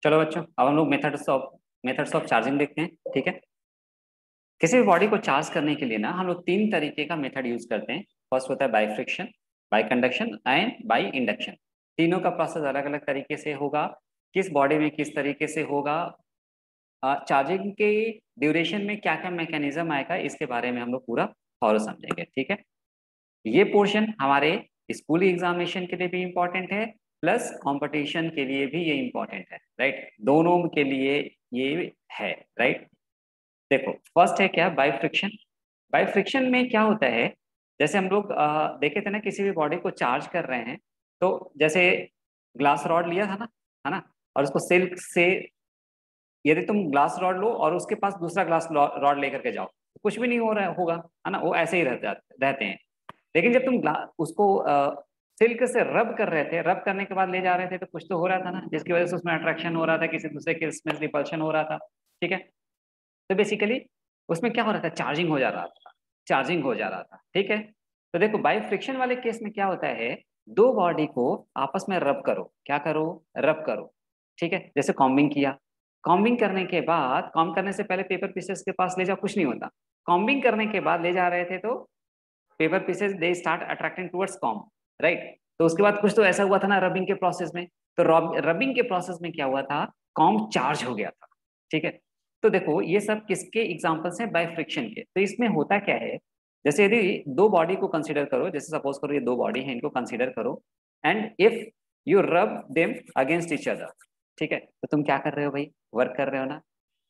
चलो बच्चों, अब हम लोग मेथड्स ऑफ चार्जिंग देखते हैं। ठीक है, किसी भी बॉडी को चार्ज करने के लिए ना हम लोग तीन तरीके का मेथड यूज करते हैं। फर्स्ट होता है bye friction, by conduction and by induction. तीनों का प्रोसेस अलग अलग तरीके से होगा। किस बॉडी में किस तरीके से होगा, चार्जिंग के ड्यूरेशन में क्या क्या मैकेनिज्म आएगा, इसके बारे में हम लोग पूरा थॉरो समझेंगे। ठीक है, ये पोर्शन हमारे स्कूल एग्जामिनेशन के लिए भी इम्पोर्टेंट है, प्लस कंपटीशन के लिए भी ये इम्पोर्टेंट है। राइट, दोनों के लिए ये है। राइट, देखो फर्स्ट है क्या, बाय फ्रिक्शन। बाय फ्रिक्शन में क्या होता है, जैसे हम लोग देखे थे ना, किसी भी बॉडी को चार्ज कर रहे हैं तो जैसे ग्लास रॉड लिया था ना, है ना, और उसको सिल्क से, यदि तुम ग्लास रॉड लो और उसके पास दूसरा ग्लास रॉड लेकर के जाओ तो कुछ भी नहीं हो रहा होगा, है ना, वो ऐसे ही रहते हैं। लेकिन जब तुम उसको सिल्क से रब कर रहे थे, रब करने के बाद ले जा रहे थे, तो कुछ तो हो रहा था ना, जिसकी वजह से उसमें अट्रैक्शन हो रहा था, किसी दूसरे के इसमें रिपल्शन हो रहा था। ठीक है, तो बेसिकली उसमें क्या हो रहा था, चार्जिंग हो जा रहा था, चार्जिंग हो जा रहा था। ठीक है, तो देखो बाय फ्रिक्शन वाले केस में क्या होता है, दो बॉडी को आपस में रब करो, क्या करो, रब करो। ठीक है, जैसे कॉम्बिंग किया, कॉम्बिंग करने के बाद, कॉम्ब करने से पहले पेपर पीसेस के पास ले जाओ, कुछ नहीं होता। कॉम्बिंग करने के बाद ले जा रहे थे तो paper pieces they start attracting towards comb. Right, तो उसके बाद कुछ तो ऐसा हुआ था ना रबिंग के प्रोसेस में, तो रबिंग के प्रोसेस में क्या हुआ था, कॉम्ब चार्ज हो गया था। ठीक है, तो देखो ये सब किसके एग्जांपल्स हैं, बाय फ्रिक्शन के। तो इसमें होता क्या है, जैसे यदि दो बॉडी को कंसीडर करो, जैसे सपोज करो ये दो बॉडी है, इनको कंसीडर करो, and if you rub them against each other. ठीक है, तो तुम क्या कर रहे हो भाई, वर्क कर रहे हो ना।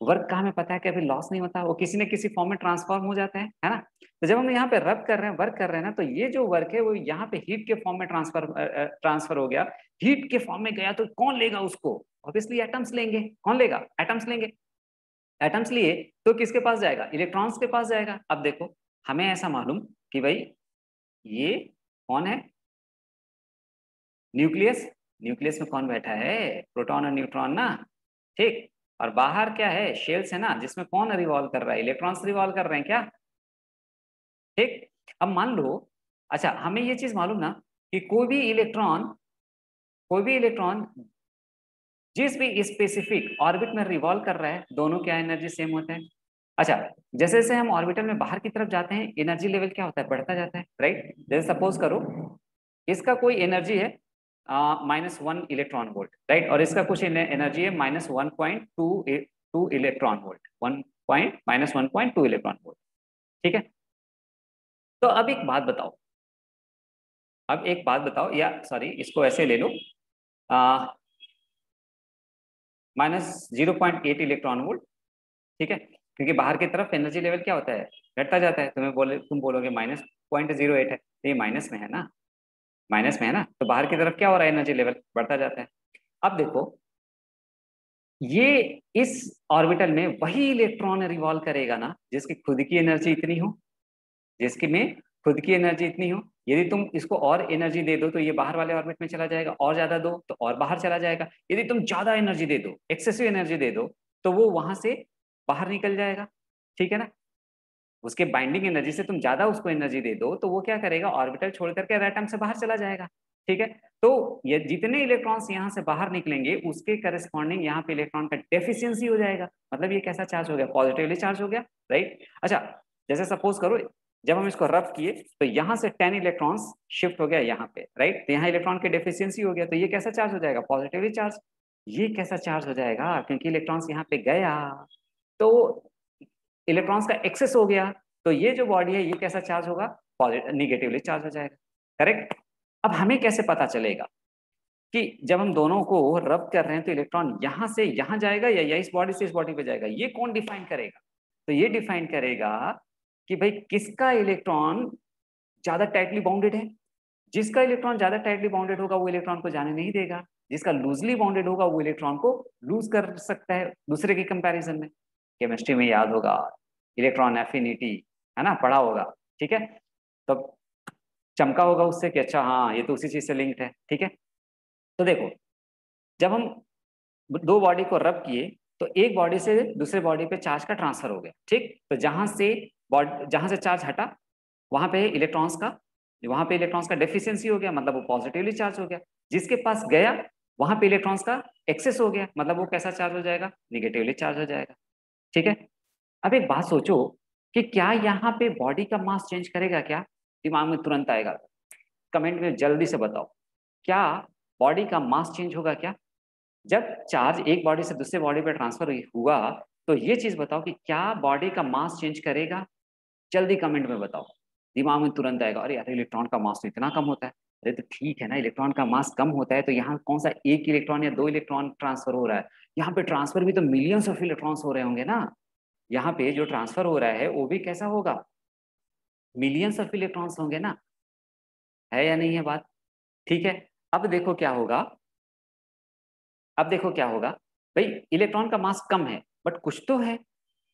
वर्क का हमें पता है कि अभी लॉस नहीं होता, वो किसी न किसी फॉर्म में ट्रांसफॉर्म हो जाता है ना। तो जब हम यहाँ पे रब कर रहे हैं, वर्क कर रहे हैं ना, तो ये जो वर्क है वो यहाँ पे हीट के फॉर्म में ट्रांसफर हो गया। हीट के फॉर्म में गया तो कौन लेगा उसको, ऑब्वियसली एटम्स लेंगे। कौन लेगा, एटम्स लेंगे। एटम्स लिए तो किसके पास जाएगा, इलेक्ट्रॉन्स के पास जाएगा। अब देखो हमें ऐसा मालूम कि भाई ये कौन है, न्यूक्लियस। न्यूक्लियस में कौन बैठा है, प्रोटॉन और न्यूट्रॉन ना। ठीक, और बाहर क्या है, शेल्स है ना, जिसमें कौन रिवॉल्व कर रहा है, इलेक्ट्रॉन्स रिवॉल्व कर रहे हैं क्या। ठीक, अब मान लो, अच्छा हमें ये चीज मालूम ना कि कोई भी इलेक्ट्रॉन जिस भी स्पेसिफिक ऑर्बिट में रिवॉल्व कर रहा है, दोनों क्या एनर्जी सेम होता है। अच्छा, जैसे जैसे हम ऑर्बिटल में बाहर की तरफ जाते हैं, एनर्जी लेवल क्या होता है, बढ़ता जाता है। राइट, जैसे सपोज करो इसका कोई एनर्जी है -1 इलेक्ट्रॉन वोल्ट। राइट, और इसका कुछ एनर्जी है -1.2 इलेक्ट्रॉन वोल्ट, -1.2 इलेक्ट्रॉन वोल्ट। ठीक है, तो अब एक बात बताओ, या सॉरी इसको ऐसे ले लो, -0.8 इलेक्ट्रॉन वोल्ट। ठीक है, क्योंकि बाहर की तरफ एनर्जी लेवल क्या होता है, घटता जाता है। तुम बोलोगे -0.08 है, तो ये माइनस में है ना, माइनस में है ना, तो बाहर की तरफ क्या हो रहा है, एनर्जी लेवल बढ़ता जाता है। अब देखो ये इस ऑर्बिटल में वही इलेक्ट्रॉन रिवॉल्व करेगा ना जिसकी खुद की एनर्जी इतनी हो, जिसकी में खुद की एनर्जी इतनी हो। यदि तुम इसको और एनर्जी दे दो तो ये बाहर वाले ऑर्बिट में चला जाएगा, और ज्यादा दो तो और बाहर चला जाएगा। यदि तुम ज्यादा एनर्जी दे दो, एक्सेसिव एनर्जी दे दो, तो वो वहां से बाहर निकल जाएगा। ठीक है ना, उसके बाइंडिंग एनर्जी से तुम ज्यादा उसको एनर्जी दे दो तो वो क्या करेगा, ऑर्बिटल छोड़ करके एटम से बाहर चला जाएगा। ठीक है, तो ये जितने इलेक्ट्रॉन्स यहाँ से बाहर निकलेंगे उसके करस्पॉन्डिंग यहाँ पे इलेक्ट्रॉन का डेफिशिएंसी हो जाएगा। मतलब ये कैसा चार्ज हो गया, पॉजिटिवली चार्ज हो गया। राइट, अच्छा जैसे सपोज करो जब हम इसको रब किए तो यहाँ से 10 इलेक्ट्रॉन्स शिफ्ट हो गया यहाँ पे। राइट, तो यहाँ इलेक्ट्रॉन की डेफिशिएंसी हो गया, तो ये कैसा चार्ज हो जाएगा, पॉजिटिवली चार्ज। ये कैसा चार्ज हो जाएगा, क्योंकि इलेक्ट्रॉन्स यहाँ पे गया तो इलेक्ट्रॉन्स का एक्सेस हो गया, तो ये जो बॉडी है ये कैसा चार्ज होगा, निगेटिवली चार्ज हो जाएगा। करेक्ट, अब हमें कैसे पता चलेगा कि जब हम दोनों को रब कर रहे हैं तो इलेक्ट्रॉन यहां से यहां जाएगा या इस बॉडी से इस बॉडी पे जाएगा, ये कौन डिफाइन करेगा। तो ये डिफाइन करेगा कि भाई किसका इलेक्ट्रॉन ज्यादा टाइटली बाउंडेड है। जिसका इलेक्ट्रॉन ज्यादा टाइटली बाउंडेड होगा वो इलेक्ट्रॉन को जाने नहीं देगा, जिसका लूजली बाउंडेड होगा वो इलेक्ट्रॉन को लूज कर सकता है दूसरे के कंपैरिजन में। केमिस्ट्री में याद होगा, इलेक्ट्रॉन एफिनिटी, है ना, पढ़ा होगा। ठीक है, तो चमका होगा उससे कि अच्छा हाँ ये तो उसी चीज से लिंक्ड है। ठीक है, तो देखो जब हम दो बॉडी को रब किए तो एक बॉडी से दूसरे बॉडी पे चार्ज का ट्रांसफर हो गया। ठीक, तो जहां से चार्ज हटा वहां पे इलेक्ट्रॉन्स का डेफिशिएंसी हो गया, मतलब वो पॉजिटिवली चार्ज हो गया। जिसके पास गया वहां पे इलेक्ट्रॉन्स का एक्सेस हो गया, मतलब वो कैसा चार्ज हो जाएगा, निगेटिवली चार्ज हो जाएगा। ठीक है, अब एक बात सोचो कि क्या यहाँ पे बॉडी का मास चेंज करेगा क्या? दिमाग में तुरंत आएगा, कमेंट में जल्दी से बताओ, क्या बॉडी का मास चेंज होगा क्या जब चार्ज एक बॉडी से दूसरे बॉडी पे ट्रांसफर हुआ? तो ये चीज बताओ कि क्या बॉडी का मास चेंज करेगा? जल्दी कमेंट में बताओ। दिमाग में तुरंत आएगा, अरे यार इलेक्ट्रॉन का मास तो इतना कम होता है। अरे तो ठीक है ना, इलेक्ट्रॉन का मास कम होता है तो यहाँ कौन सा एक इलेक्ट्रॉन या दो इलेक्ट्रॉन ट्रांसफर हो रहा है? यहाँ पे ट्रांसफर भी तो मिलियंस ऑफ इलेक्ट्रॉन्स हो रहे होंगे ना। यहाँ पे जो ट्रांसफर हो रहा है वो भी कैसा होगा, मिलियंस ऑफ इलेक्ट्रॉन्स होंगे ना। है या नहीं है बात? ठीक है, अब देखो क्या होगा, अब देखो क्या होगा। भाई इलेक्ट्रॉन का मास कम है बट कुछ तो है,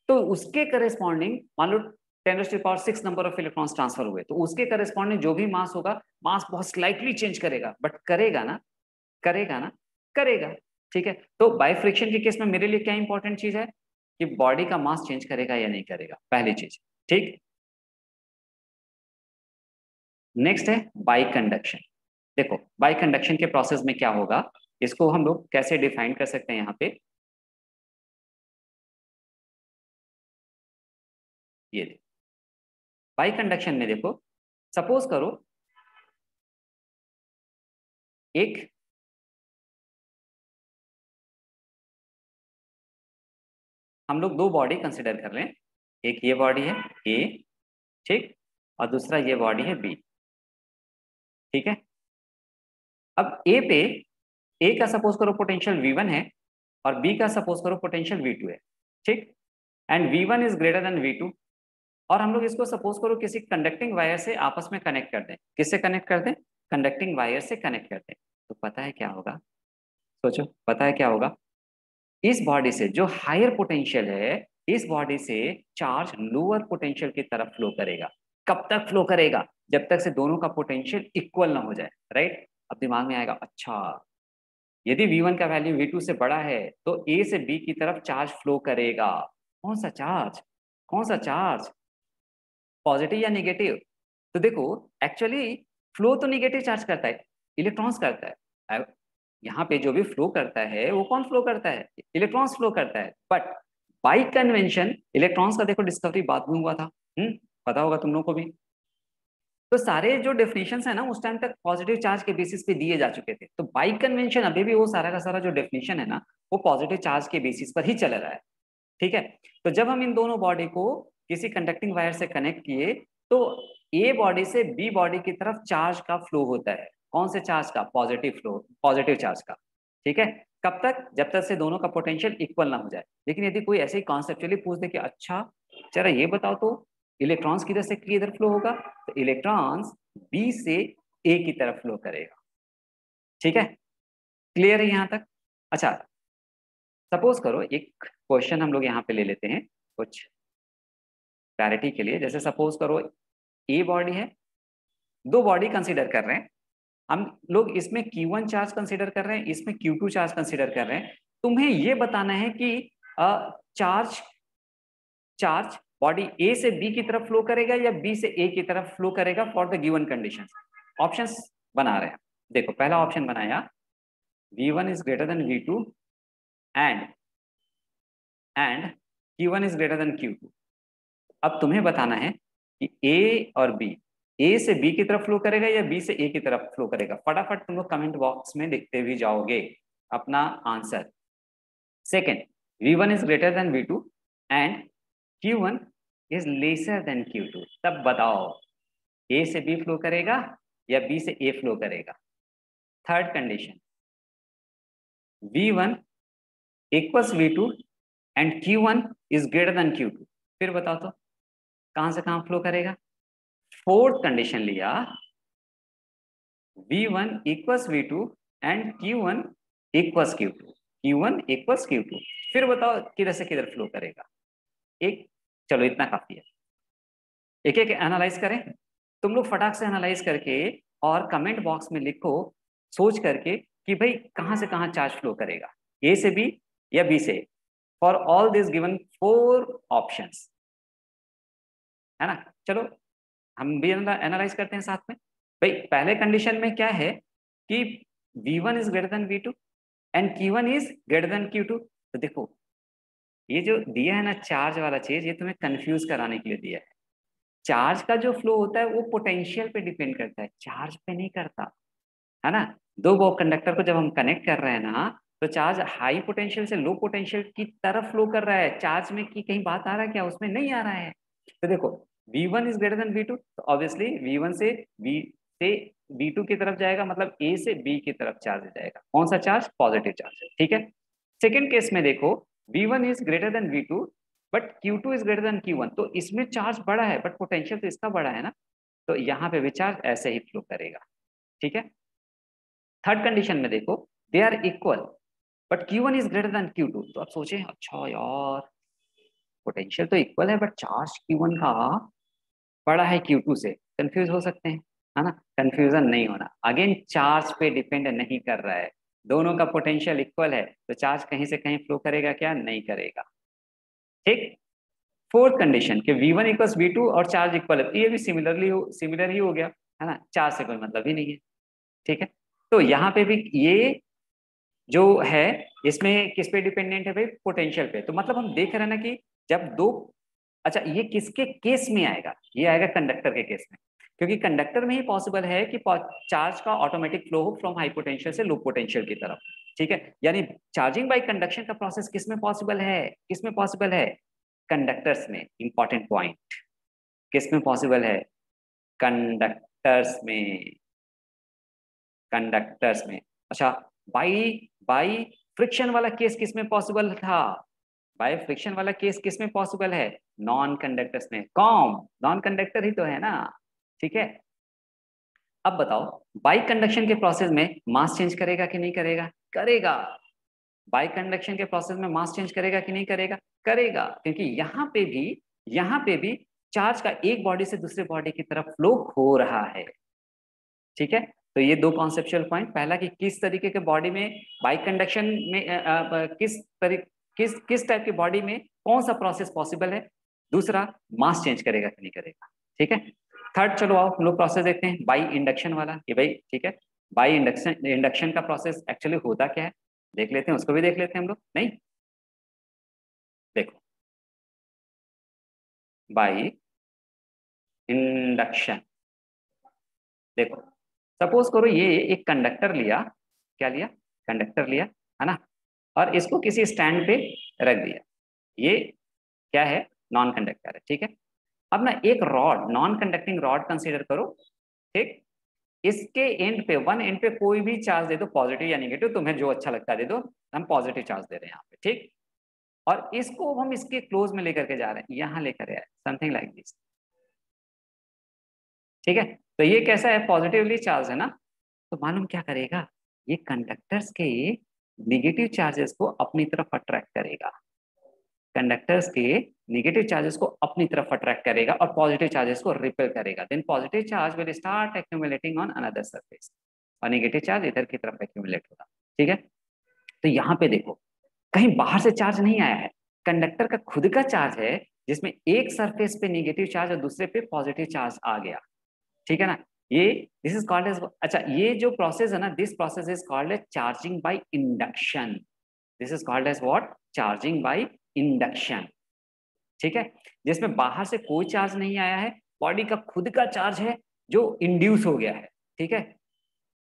तो उसके करेस्पॉन्डिंग मान लो 10⁶ नंबर ऑफ इलेक्ट्रॉन्स ट्रांसफर हुए, तो उसके करेस्पॉन्डिंग जो भी मास होगा, मास बहुत स्लाइटली चेंज करेगा, बट करेगा ना, करेगा ना, करेगा। ठीक है, तो बाइफ्रिक्शन के केस में मेरे लिए क्या इंपॉर्टेंट चीज है कि बॉडी का मास चेंज करेगा या नहीं करेगा, पहली चीज। ठीक, नेक्स्ट है बाई कंडक्शन। देखो बाई कंडक्शन के प्रोसेस में क्या होगा, इसको हम लोग कैसे डिफाइन कर सकते हैं यहाँ पे, ये बाई कंडक्शन में देखो, सपोज करो एक, हम लोग दो बॉडी कंसिडर कर रहे हैं, एक ये बॉडी है ए, ठीक, और दूसरा ये बॉडी है बी। ठीक है, अब ए पे, ए का सपोज करो पोटेंशियल V1 है और बी का सपोज करो पोटेंशियल V2 है। ठीक, and V1 is greater then V2, और हम लोग इसको सपोज करो किसी कंडक्टिंग वायर से आपस में कनेक्ट कर दें। किससे कनेक्ट कर दें? कंडक्टिंग वायर से कनेक्ट कर दें। तो पता है क्या होगा, सोचो पता है क्या होगा, इस बॉडी से जो हायर पोटेंशियल है, इस बॉडी से चार्ज लोअर पोटेंशियल की तरफ फ्लो करेगा। कब तक फ्लो करेगा? जब तक से दोनों का पोटेंशियल इक्वल ना हो जाए। राइट, अब दिमाग में आएगा, अच्छा यदि V1 का वैल्यू V2 से बड़ा है तो A से B की तरफ चार्ज फ्लो करेगा। कौन सा चार्ज? कौन सा चार्ज? पॉजिटिव या निगेटिव? तो देखो एक्चुअली फ्लो तो निगेटिव चार्ज करता है, इलेक्ट्रॉन्स करता है। यहाँ पे जो भी फ्लो करता है वो कौन फ्लो करता है? इलेक्ट्रॉन्स फ्लो करता है। बट बाई कन्वेंशन इलेक्ट्रॉन्स का देखो डिस्कवरी बाद में हुआ था। पता होगा तुम लोगों को भी। तो सारे जो डेफिनेशंस है ना उस टाइम तक पॉजिटिव चार्ज के बेसिस पे दिए जा चुके थे, तो बाई कन्वेंशन अभी भी वो सारा का सारा जो डेफिनेशन है ना वो पॉजिटिव चार्ज के बेसिस पर ही चल रहा है। ठीक है, तो जब हम इन दोनों बॉडी को किसी कंडक्टिंग वायर से कनेक्ट किए तो ए बॉडी से बी बॉडी की तरफ चार्ज का फ्लो होता है। कौन से चार्ज का? पॉजिटिव फ्लो, पॉजिटिव चार्ज का। ठीक है, कब तक? जब तक से दोनों का पोटेंशियल इक्वल ना हो जाए। लेकिन यदि कोई ऐसे ही कॉन्सेप्चुअली पूछ दे कि अच्छा चलो ये बताओ तो इलेक्ट्रॉन्स किधर से किधर फ्लो होगा, तो इलेक्ट्रॉन्स बी से ए की तरफ फ्लो करेगा। ठीक है, क्लियर है यहाँ तक? अच्छा, सपोज करो एक क्वेश्चन हम लोग यहाँ पे ले लेते हैं कुछ क्लैरिटी के लिए। जैसे सपोज करो ए बॉडी है, दो बॉडी कंसीडर कर रहे हैं हम लोग, इसमें Q1 चार्ज कंसीडर कर रहे हैं, इसमें Q2 चार्ज कंसीडर कर रहे हैं। तुम्हें ये बताना है कि चार्ज चार्ज बॉडी ए से बी की तरफ फ्लो करेगा या बी से ए की तरफ फ्लो करेगा for the given condition. Options बना रहे हैं। देखो पहला ऑप्शन बनाया V1 is greater then V2 and Q1 is greater than Q2। अब तुम्हें बताना है कि ए और बी, ए से बी की तरफ फ्लो करेगा या बी से ए की तरफ फ्लो करेगा। फटाफट तुम लोग कमेंट बॉक्स में लिखते भी जाओगे अपना answer. Second, V1 is greater then V2 and Q1 is lesser than Q2। तब बताओ ए से बी फ्लो करेगा या बी से ए फ्लो करेगा। Third condition, V1 equals V2 and Q1 is greater than Q2। फिर बताओ तो कहां से कहां फ्लो करेगा। फोर्थ कंडीशन लिया, V1 equals V2 and Q1 equals Q2, Q1 equals Q2। फिर बताओ किधर से किधर फ्लो करेगा। एक, चलो इतना काफी है, एक एक एनालाइज करें। तुम लोग फटाक से एनालाइज करके और कमेंट बॉक्स में लिखो सोच करके कि भाई कहां से कहां चार्ज फ्लो करेगा, ए से बी या बी से। For all this given four options, है ना। चलो हम भी एनालाइज करते हैं साथ में। भाई पहले कंडीशन में क्या है कि V1 is greater then V2, and Q1 is greater than Q2। तो देखो ये जो दिया है ना चार्ज वाला चीज, ये तुम्हें कंफ्यूज कराने के लिए दिया है। चार्ज का जो फ्लो होता है वो पोटेंशियल पे डिपेंड करता है, चार्ज पे नहीं करता, है ना। दो वो कंडक्टर को जब हम कनेक्ट कर रहे हैं ना, तो चार्ज हाई पोटेंशियल से लो पोटेंशियल की तरफ फ्लो कर रहा है। चार्ज में की कहीं बात आ रहा है क्या? उसमें नहीं आ रहा है। तो देखो V1 is greater then V2, तो ऑब्वियसली V1 से V से V2 की तरफ जाएगा, मतलब A से B की तरफ चार्ज जाएगा। कौन सा चार्ज? पॉजिटिव चार्ज है, ठीक है। सेकेंड केस में देखो V1 is greater then V2 but Q2 is greater then Q1, तो इसमें चार्ज बड़ा है बट पोटेंशियल तो इसका बड़ा है ना, तो यहाँ पे भी चार्ज ऐसे ही फ्लो करेगा, ठीक है। थर्ड कंडीशन में देखो they are equal but Q1 is greater than Q2, तो आप सोचें अच्छा यार पोटेंशियल तो इक्वल है बट चार्ज Q1 का बड़ा है Q2 से, कंफ्यूज हो सकते हैं, है ना। कंफ्यूजन नहीं होना, अगेन चार्ज पे डिपेंड नहीं कर रहा है, दोनों का पोटेंशियल इक्वल है, तो चार्ज कहीं से कहीं फ्लो करेगा क्या? नहीं करेगा, ठीक। फोर्थ कंडीशन कि V1 इक्वल्स V2 और चार्ज इक्वल है, तो ये भी सिमिलर ही हो गया, है ना, चार्ज से कोई मतलब ही नहीं है, ठीक है। तो यहाँ पे भी ये जो है इसमें किस पे डिपेंडेंट है भाई? पोटेंशियल पे। तो मतलब हम देख रहे हैं ना कि जब दो, अच्छा ये किसके केस में आएगा? ये आएगा कंडक्टर के केस में, क्योंकि कंडक्टर में ही पॉसिबल है कि चार्ज का ऑटोमेटिक फ्लो हो फ्रॉम हाई पोटेंशियल से लो पोटेंशियल की तरफ, ठीक है। यानी चार्जिंग बाय कंडक्शन का प्रोसेस किस में पॉसिबल है? किस में पॉसिबल है? कंडक्टर्स में। इंपॉर्टेंट पॉइंट, किस में पॉसिबल है? कंडक्टर्स में, कंडक्टर्स में। अच्छा बाई बाई फ्रिक्शन वाला केस किस में पॉसिबल था? बाय फ्रिक्शन वाला केस किस में पॉसिबल है? नॉन कंडक्टर्स में। कौन? नॉन कंडक्टर ही तो है ना, ठीक है। अब बताओ बाई कंडक्शन के प्रोसेस में मास चेंज करेगा कि नहीं करेगा? करेगा। बाई कंडक्शन के प्रोसेस में मास चेंज करेगा कि नहीं करेगा? करेगा, क्योंकि यहाँ पे भी चार्ज का एक बॉडी से दूसरे बॉडी की तरफ फ्लो हो रहा है, ठीक है। तो ये दो कॉन्सेप्चुअल पॉइंट, पहला कि किस तरीके के बॉडी में बाई कंडक्शन में किस टाइप की बॉडी में कौन सा प्रोसेस पॉसिबल है, दूसरा मास चेंज करेगा कि नहीं करेगा, ठीक है। थर्ड चलो आओ हम लोग प्रोसेस देखते हैं बाई इंडक्शन वाला, ये भाई ठीक है। बाई इंडक्शन इंडक्शन का प्रोसेस एक्चुअली होता क्या है देख लेते हैं, उसको भी देख लेते हैं हम लोग। नहीं देखो बाई इंडक्शन, देखो सपोज करो ये एक कंडक्टर लिया, क्या लिया? कंडक्टर लिया, है ना, और इसको किसी स्टैंड पे रख दिया। ये क्या है? नॉन कंडक्टर है, ठीक है। अब ना एक rod, non conducting rod consider करो, ठीक। इसके एंड पे, वन एंड पे कोई भी चार्ज दे दो, पॉजिटिव या नेगेटिव, तुम्हें जो अच्छा लगता है दे दो, हम पॉजिटिव चार्ज दे रहे हैं यहाँ पे, ठीक। और इसको हम इसके क्लोज में लेकर के जा रहे हैं, यहाँ लेकर आए समथिंग लाइक दिस, ठीक है। तो ये कैसा है? पॉजिटिवली चार्ज है ना, तो मालूम क्या करेगा? ये कंडक्टर्स के निगेटिव चार्जेस को अपनी तरफ अट्रैक्ट करेगा, कंडक्टर्स के नेगेटिव चार्जेस को अपनी तरफ अट्रैक्ट करेगा और पॉजिटिव चार्जेस को रिपेल करेगा। Then positive charge will start accumulating on another surface और नेगेटिव चार्ज इधर की तरफ एक्यूमुलेट होगा, ठीक है। तो यहाँ पे देखो कहीं बाहर से चार्ज नहीं आया है, कंडक्टर का खुद का चार्ज है, जिसमें एक सरफेस पे नेगेटिव चार्ज और दूसरे पे पॉजिटिव चार्ज आ गया, ठीक है ना। ये दिस इज कॉल्ड एज, अच्छा ये जो प्रोसेस है ना, this process is called as charging by induction. This is called as what? Charging by induction, ठीक है। जिसमें बाहर से कोई चार्ज नहीं आया है, बॉडी का खुद का चार्ज है जो इंड्यूस हो गया है, ठीक है।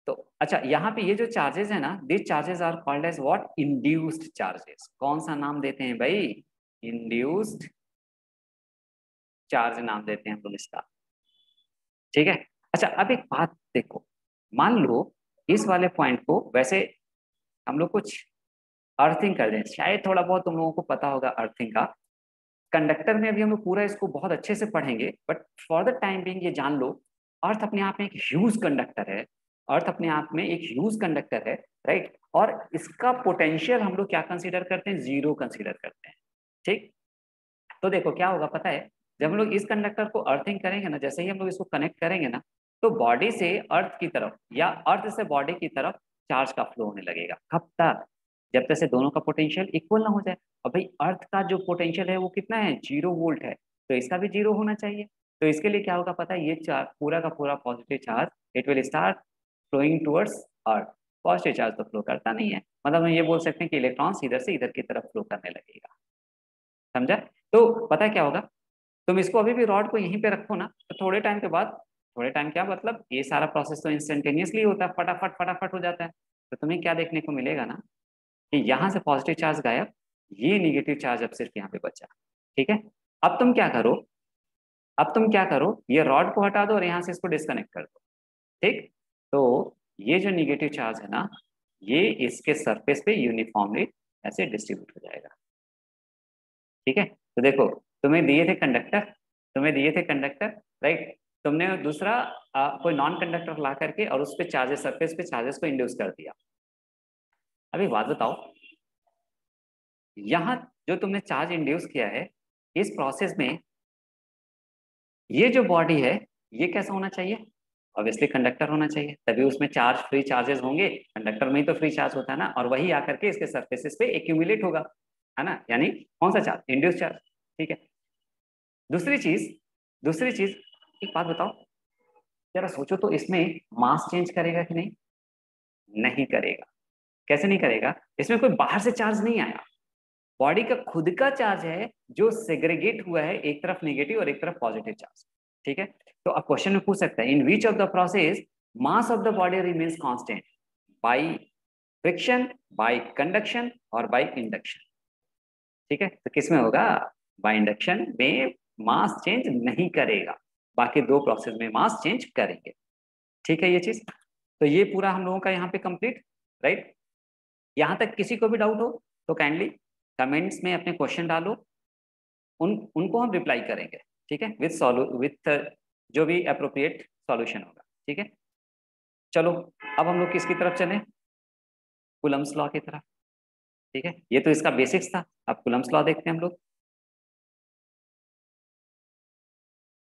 तो अच्छा यहाँ पे ये जो चार्जेस है ना, this charges are called as what? Induced charges. कौन सा नाम देते हैं भाई? इंड्यूस्ड चार्ज नाम देते हैं हम लोग इसका, ठीक है। अच्छा अब एक बात देखो, मान लो इस वाले पॉइंट को वैसे हम लोग कुछ अर्थिंग कर दें, शायद थोड़ा बहुत तुम लोगों को पता होगा अर्थिंग का। कंडक्टर में अभी हम लोग पूरा इसको बहुत अच्छे से पढ़ेंगे, but for the time being ये जान लो, अर्थ अपने आप में एक ह्यूज कंडक्टर है, अर्थ अपने आप में एक ह्यूज कंडक्टर है, राइट। और इसका पोटेंशियल हम लोग क्या कंसीडर करते हैं? जीरो कंसीडर करते हैं, ठीक। तो देखो क्या होगा पता है, जब हम लोग इस कंडक्टर को अर्थिंग करेंगे ना, जैसे ही हम लोग इसको कनेक्ट करेंगे ना, तो बॉडी से अर्थ की तरफ या अर्थ से बॉडी की तरफ चार्ज का फ्लो होने लगेगा। कब तक? जब तक से दोनों का पोटेंशियल इक्वल ना हो जाए। और भाई अर्थ का जो पोटेंशियल है वो कितना है? 0 वोल्ट है, तो इसका भी 0 होना चाहिए। तो इसके लिए क्या होगा पता है? ये चार्ज पूरा का पूरा positive charge it will start flowing towards earth, positive charge तो फ्लो करता नहीं है, मतलब हम ये बोल सकते हैं कि इलेक्ट्रॉन्स इधर से इधर की तरफ फ्लो करने लगेगा। समझा? तो पता है क्या होगा, तुम इसको अभी भी रॉड को यहीं पे रखो ना, तो थोड़े टाइम के बाद, थोड़े टाइम क्या मतलब, ये सारा प्रोसेस तो इंस्टेंटेनियसली होता है, फटाफट फटाफट हो जाता है। तो तुम्हें क्या देखने को मिलेगा ना, कि यहाँ से पॉजिटिव चार्ज गायब, ये निगेटिव चार्ज अब सिर्फ यहाँ पे बचा। ठीक है, अब तुम क्या करो, अब तुम क्या करो, ये रॉड को हटा दो और यहाँ से इसको डिस्कनेक्ट कर दो। ठीक, तो ये जो निगेटिव चार्ज है ना, ये इसके सरफेस पे यूनिफॉर्मली ऐसे डिस्ट्रीब्यूट हो जाएगा। ठीक है, तो देखो, तुम्हें दिए थे कंडक्टर, तुम्हें दिए थे कंडक्टर, राइट, तुमने दूसरा कोई नॉन कंडक्टर ला करके और उस पे चार्जेस, सरफेस पे चार्जेस को इंड्यूस कर दिया। अभी बात बताओ, यहाँ जो तुमने चार्ज इंड्यूस किया है, इस प्रोसेस में ये जो बॉडी है, ये कैसा होना चाहिए? ऑब्वियसली कंडक्टर होना चाहिए, तभी उसमें चार्ज, फ्री चार्जेस होंगे, कंडक्टर में ही तो फ्री चार्ज होता है ना, और वही आकर के इसके सरफेसेस पे एक्यूमुलेट होगा, है ना, यानी कौन सा चार्ज? Induce charge. ठीक है, दूसरी चीज, दूसरी चीज, एक बात बताओ, जरा सोचो तो, इसमें मास चेंज करेगा कि नहीं? नहीं करेगा। कैसे नहीं करेगा? इसमें कोई बाहर से चार्ज नहीं आया, बॉडी का खुद का चार्ज है जो सेग्रीगेट हुआ है, एक तरफ नेगेटिव और एक तरफ पॉजिटिव चार्ज। ठीक है, तो अब क्वेश्चन में पूछ सकता है, in which of the process mass of the body remains constant, by friction, by conduction और बाय इंडक्शन? ठीक है, तो किस में होगा? बाय इंडक्शन में मास चेंज नहीं करेगा, बाकी दो प्रोसेस में मास चेंज करेंगे। ठीक है, ये चीज, तो ये पूरा हम लोगों का यहाँ पे कंप्लीट, राइट। यहाँ तक किसी को भी डाउट हो तो काइंडली कमेंट्स में अपने क्वेश्चन डालो, उनको हम रिप्लाई करेंगे। ठीक है, विथ जो भी अप्रोप्रिएट सॉल्यूशन होगा। ठीक है, चलो, अब हम लोग किसकी तरफ चलें? कूलम्स लॉ की तरफ। ठीक है, ये तो इसका बेसिक्स था, अब कूलम्स लॉ देखते हैं हम लोग।